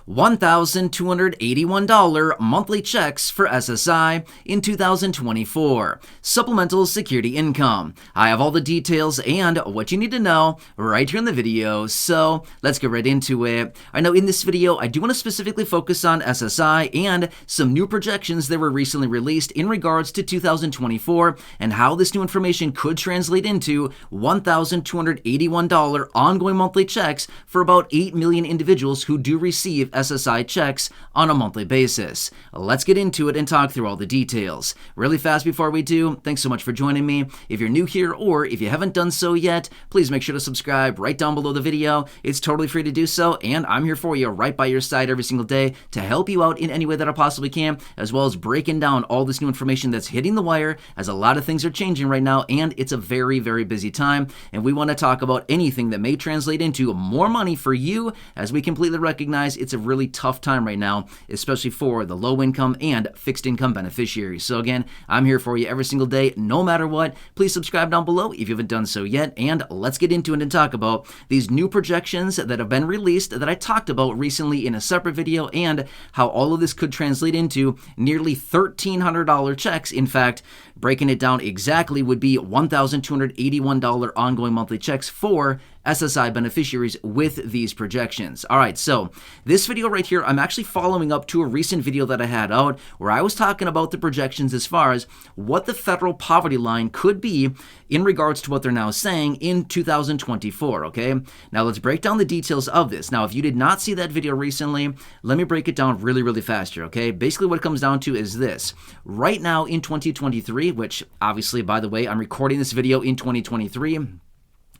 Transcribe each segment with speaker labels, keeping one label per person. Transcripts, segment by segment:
Speaker 1: $1,281 monthly checks for SSI in 2024. Supplemental security income. I have all the details and what you need to know right here in the video, so let's get right into it. I know in this video, I do want to specifically focus on SSI and some new projections that were recently released in regards to 2024 and how this new information could translate into $1,281 ongoing monthly checks for about 8 million individuals who do receive SSI checks on a monthly basis. Let's get into it and talk through all the details. Really fast before we do, thanks so much for joining me. If you're new here or if you haven't done so yet, please make sure to subscribe right down below the video. It's totally free to do so, and I'm here for you right by your side every single day to help you out in any way that I possibly can, as well as breaking down all this new information that's hitting the wire, as a lot of things are changing right now, and it's a very, very busy time, and we want to talk about anything that may translate into more money for you, as we completely recognize it's a really tough time right now, especially for the low income and fixed income beneficiaries. So again, I'm here for you every single day, no matter what. Please subscribe down below if you haven't done so yet, and let's get into it and talk about these new projections that have been released that I talked about recently in a separate video, and how all of this could translate into nearly $1,300 checks. In fact, breaking it down exactly would be $1,281 ongoing monthly checks for SSI beneficiaries with these projections. All right, so this video right here, I'm actually following up to a recent video that I had out where I was talking about the projections as far as what the federal poverty line could be in regards to what they're now saying in 2024, okay? Now let's break down the details of this. Now, if you did not see that video recently, let me break it down really, really fast here, okay? Basically what it comes down to is this. Right now in 2023, which obviously, by the way, I'm recording this video in 2023,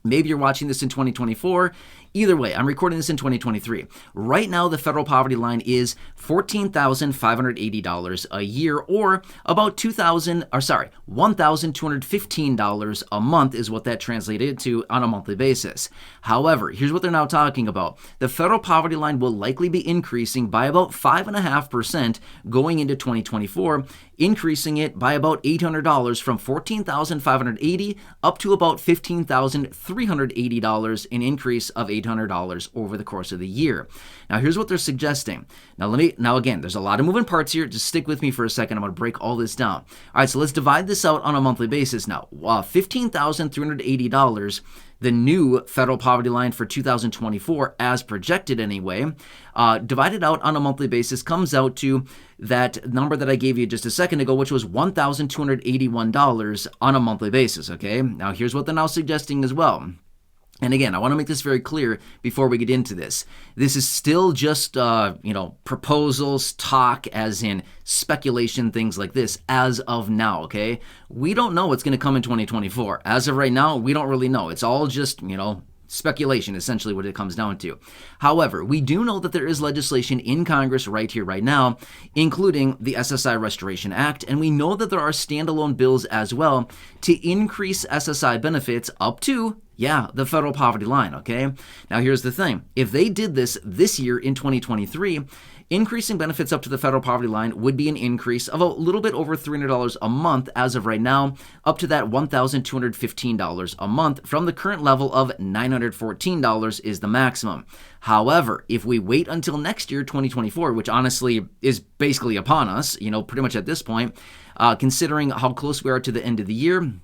Speaker 1: maybe you're watching this in 2024. Either way, I'm recording this in 2023. Right now, the federal poverty line is $14,580 a year, or about $1,215 a month is what that translated to on a monthly basis. However, here's what they're now talking about. The federal poverty line will likely be increasing by about 5.5% going into 2024, increasing it by about $800 from $14,580 up to about $15,380, an increase of $800 over the course of the year. Now, here's what they're suggesting. Now, again, there's a lot of moving parts here. Just stick with me for a second. I'm going to break all this down. All right, so let's divide this out on a monthly basis now. $15,380, the new federal poverty line for 2024, as projected anyway, divided out on a monthly basis, comes out to that number that I gave you just a second ago, which was $1,281 on a monthly basis, okay? Now, here's what they're now suggesting as well. And again, I want to make this very clear before we get into this. This is still just, proposals, talk, as in speculation, things like this, as of now, okay? We don't know what's going to come in 2024. As of right now, we don't really know. It's all just, speculation, essentially what it comes down to. However, we do know that there is legislation in Congress right here, right now, including the SSI Restoration Act, and we know that there are standalone bills as well to increase SSI benefits up to the federal poverty line, okay? Now, here's the thing. If they did this year in 2023, increasing benefits up to the federal poverty line would be an increase of a little bit over $300 a month as of right now, up to that $1,215 a month from the current level of $914 is the maximum. However, if we wait until next year, 2024, which honestly is basically upon us, pretty much at this point, considering how close we are to the end of the year.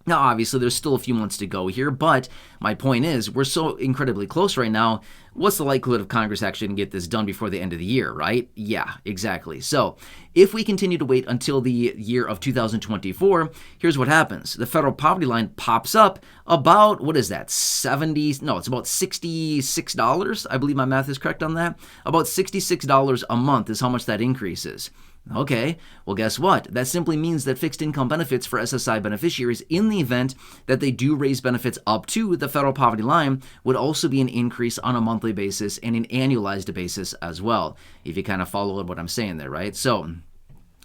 Speaker 1: Now, obviously, there's still a few months to go here, but my point is we're so incredibly close right now. What's the likelihood of Congress actually going to get this done before the end of the year, right? Yeah, exactly. So if we continue to wait until the year of 2024, here's what happens. The federal poverty line pops up about, what is that, it's about $66. I believe my math is correct on that. About $66 a month is how much that increases. Okay, well, guess what? That simply means that fixed income benefits for SSI beneficiaries, in the event that they do raise benefits up to the federal poverty line, would also be an increase on a monthly basis and an annualized basis as well, if you kind of follow what I'm saying there, right? So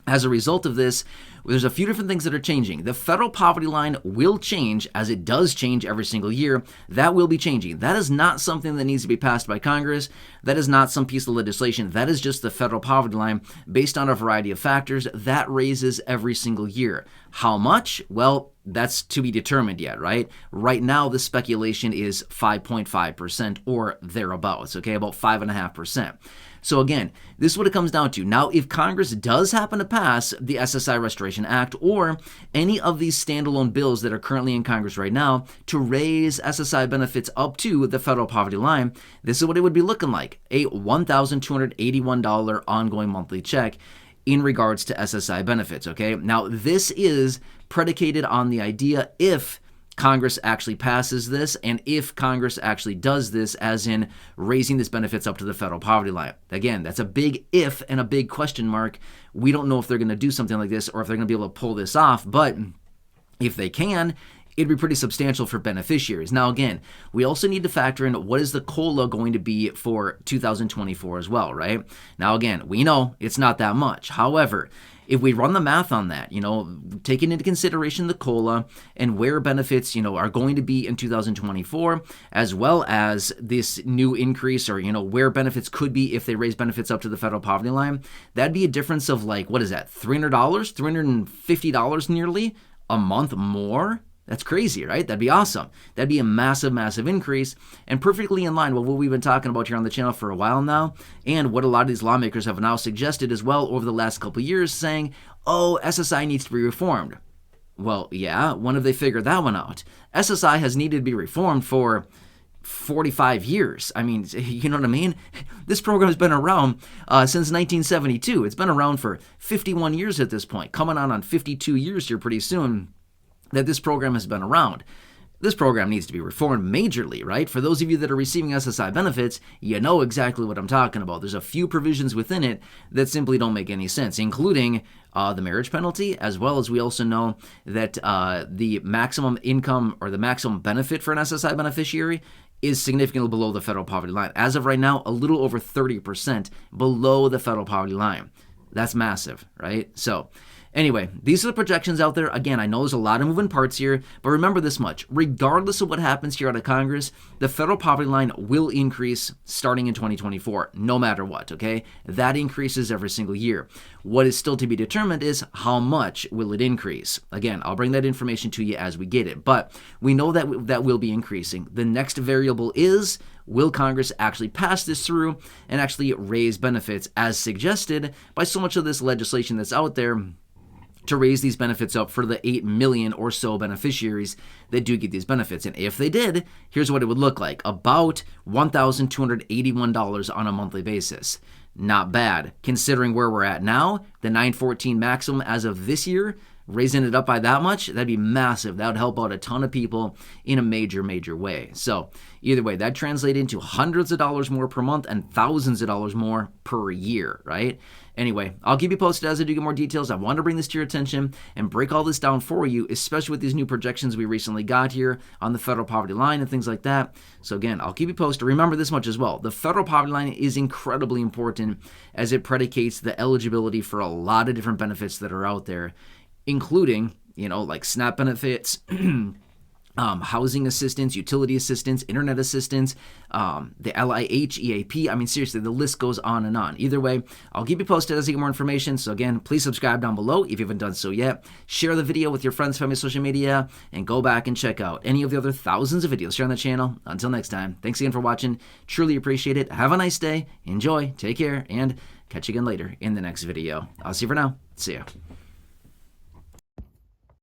Speaker 1: as a result of this, there's a few different things that are changing. The federal poverty line will change, as it does change every single year. That will be changing. That is not something that needs to be passed by Congress. That is not some piece of legislation. That is just the federal poverty line based on a variety of factors that raises every single year. How much? Well, that's to be determined yet, right? Right now, the speculation is 5.5% or thereabouts, okay, about 5.5%. So again, this is what it comes down to. Now, if Congress does happen to pass the SSI Restoration Act or any of these standalone bills that are currently in Congress right now to raise SSI benefits up to the federal poverty line, this is what it would be looking like: a $1,281 ongoing monthly check in regards to SSI benefits, okay? Now, this is predicated on the idea if Congress actually passes this and if Congress actually does this, as in raising this benefits up to the federal poverty line. Again, that's a big if and a big question mark. We don't know if they're going to do something like this or if they're going to be able to pull this off, but if they can, it'd be pretty substantial for beneficiaries. Now, again, we also need to factor in what is the COLA going to be for 2024 as well, right? Now, again, we know it's not that much. However, if we run the math on that, taking into consideration the COLA and where benefits, are going to be in 2024, as well as this new increase or, where benefits could be if they raise benefits up to the federal poverty line, that'd be a difference of like, what is that, $300, $350 nearly a month more? That's crazy, right? That'd be awesome. That'd be a massive, massive increase and perfectly in line with what we've been talking about here on the channel for a while now and what a lot of these lawmakers have now suggested as well over the last couple of years, saying, oh, SSI needs to be reformed. Well, yeah, when have they figured that one out? SSI has needed to be reformed for 45 years. I mean, you know what I mean? This program has been around since 1972. It's been around for 51 years at this point, coming on 52 years here pretty soon that this program has been around. This program needs to be reformed majorly, right? For those of you that are receiving SSI benefits, you know exactly what I'm talking about. There's a few provisions within it that simply don't make any sense, including the marriage penalty, as well as we also know that the maximum income or the maximum benefit for an SSI beneficiary is significantly below the federal poverty line. As of right now, a little over 30% below the federal poverty line. That's massive, right? So anyway, these are the projections out there. Again, I know there's a lot of moving parts here, but remember this much. Regardless of what happens here out of Congress, the federal poverty line will increase starting in 2024, no matter what, okay? That increases every single year. What is still to be determined is how much will it increase. Again, I'll bring that information to you as we get it, but we know that that will be increasing. The next variable is, will Congress actually pass this through and actually raise benefits as suggested by so much of this legislation that's out there to raise these benefits up for the 8 million or so beneficiaries that do get these benefits? And if they did, here's what it would look like: about $1,281 on a monthly basis. Not bad, considering where we're at now, the 914 maximum as of this year. Raising it up by that much, that'd be massive. That would help out a ton of people in a major, major way. So either way, that translates into hundreds of dollars more per month and thousands of dollars more per year, right? Anyway, I'll keep you posted as I do get more details. I want to bring this to your attention and break all this down for you, especially with these new projections we recently got here on the federal poverty line and things like that. So again, I'll keep you posted. Remember this much as well. The federal poverty line is incredibly important as it predicates the eligibility for a lot of different benefits that are out there, including, like SNAP benefits, housing assistance, utility assistance, internet assistance, the LIH, EAP. I mean, seriously, the list goes on and on. Either way, I'll keep you posted as I get more information. So again, please subscribe down below if you haven't done so yet. Share the video with your friends, family, social media, and go back and check out any of the other thousands of videos here on the channel. Until next time, thanks again for watching. Truly appreciate it. Have a nice day. Enjoy. Take care. And catch you again later in the next video. I'll see you for now. See ya.